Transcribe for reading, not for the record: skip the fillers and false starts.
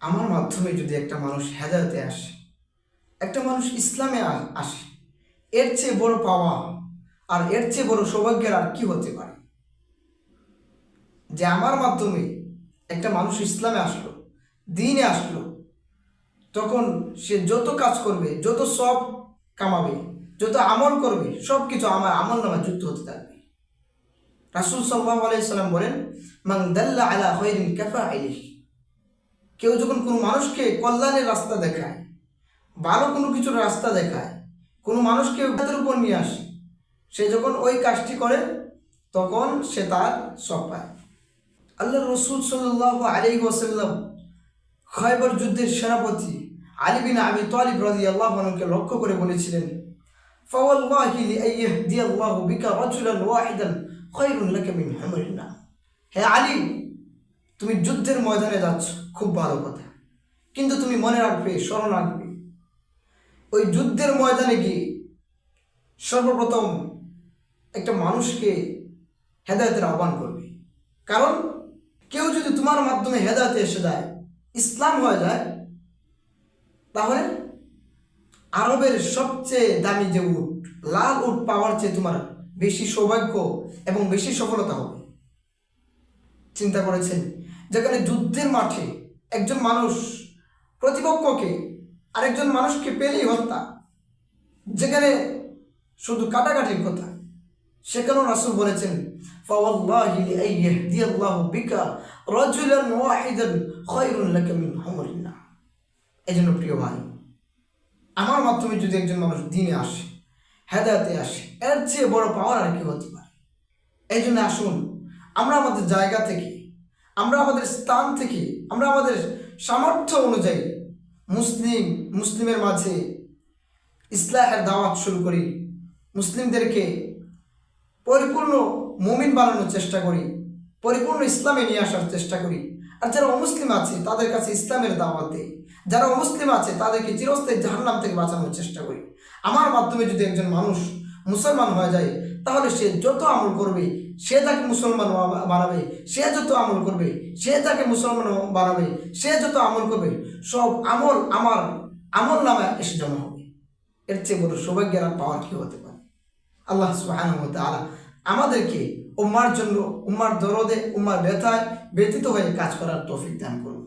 আমার মাধ্যমে যদি একটা মানুষ হেদায়েতে আসে, একটা মানুষ ইসলামে আসে, এর চেয়ে বড় পাওয়া আর এর চেয়ে বড় সৌভাগ্যের আর কি হতে পারে? যে আমার মাধ্যমে একটা মানুষ ইসলামে আসলো, দ্বীনে আসলো, তখন সে যত কাজ করবে, যত সব কামাবে, যত আমল করবে, সব কিছু আমার আমল নামায় যুক্ত হতে থাকবে। রাসূল সাল্লাল্লাহু আলাইহি সাল্লাম বলেন, মান দাল্লা আলা খায়রিন কাফাইলিহি। কেউ যখন কোনো মানুষকে কল্যাণের রাস্তা দেখায়, ভালো কোনো কিছুর রাস্তা দেখায়, কোনো মানুষকে তাদের উপর নিয়ে আসে, সে যখন ওই কাজটি করে তখন সে তার সব পায়। আল্লাহ রসুল সাল্লাল্লাহু আলাইহি ওয়াসাল্লাম খয়বর যুদ্ধের সেনাপতি আলী বিন আবি তালিব রাদিয়াল্লাহু আনহুকে লক্ষ্য করে বলেছিলেন, ফাওয়াল্লাহি লিআইয়াহদিয়াল্লাহু বিকা রাজুলান ওয়াহিদান খায়রুন লাকা মিন হুমরিন নাম। হে আলী, তুমি যুদ্ধের ময়দানে যাচ্ছ, খুব ভালো কথা, কিন্তু তুমি মনে রাখবে, স্মরণ রাখবে, ওই যুদ্ধের ময়দানে গিয়ে সর্বপ্রথম একটা মানুষকে হেদায়েতের আহ্বান করবে। কারণ কেউ যদি তোমার মাধ্যমে হেদায়েতে এসে যায়, ইসলাম হয়ে যায়, তাহলে আরবের সবচেয়ে দামি যে উট, লাল উট পাওয়ার চেয়ে তোমার বেশি সৌভাগ্য এবং বেশি সফলতা হবে। চিন্তা করেছেন, যেখানে যুদ্ধের মাঠে একজন মানুষ প্রতিপক্ষকে আরেকজন মানুষকে পেলেই হত্যা, যেখানে শুধু কাটাকাটির কথা, সেখানেও রাসূল বলেছেন, ফাওয়াল্লাহি লিআইয়াহদিয়াল্লাহু বিকা রাজুলান ওয়াহিদান খায়রুন লাকা মিন হুমরিন নাম। এজন্য প্রিয় ভাই, আমার মাধ্যমে যদি একজন মানুষ দ্বীনে আসে, হেদায়েতে আসে, এর চেয়ে বড় পাওয়ার আর কি হতে পারে? এই জন্য আসুন, আমরা আমাদের জায়গা থেকে, আমরা আমাদের স্থান থেকে, আমরা আমাদের সামর্থ্য অনুযায়ী মুসলিমের মাঝে ইসলাহের দাওয়াত শুরু করি, মুসলিমদেরকে পরিপূর্ণ মুমিন বানানোর চেষ্টা করি, পরিপূর্ণ ইসলামে নিয়ে আসার চেষ্টা করি। আর যারা অমুসলিম আছে তাদের কাছে ইসলামের দাওয়াত দেই, যারা অমুসলিম আছে তাদেরকে চিরস্থায়ী জাহান্নাম থেকে বাঁচানোর চেষ্টা করি। আমার মাধ্যমে যদি একজন মানুষ মুসলমান হয়ে যায়, তাহলে সে যত আমল করবে সে তাকে মুসলমান বানাবে, সে যত আমল করবে সে তাকে মুসলমান বানাবে, সে যত আমল করবে সব আমল আমার আমল নামায় এসে জমা হবে। এর চেয়ে বড় সৌভাগ্যের আর পাওয়ার কি হতে পারে? আল্লাহ সুবহানাহু ওয়া তাআলা আমাদেরকে উম্মার জন্য, উম্মার দরদে, উম্মার ব্যথায় ব্যতীত হয়ে কাজ করার তৌফিক দান করুন।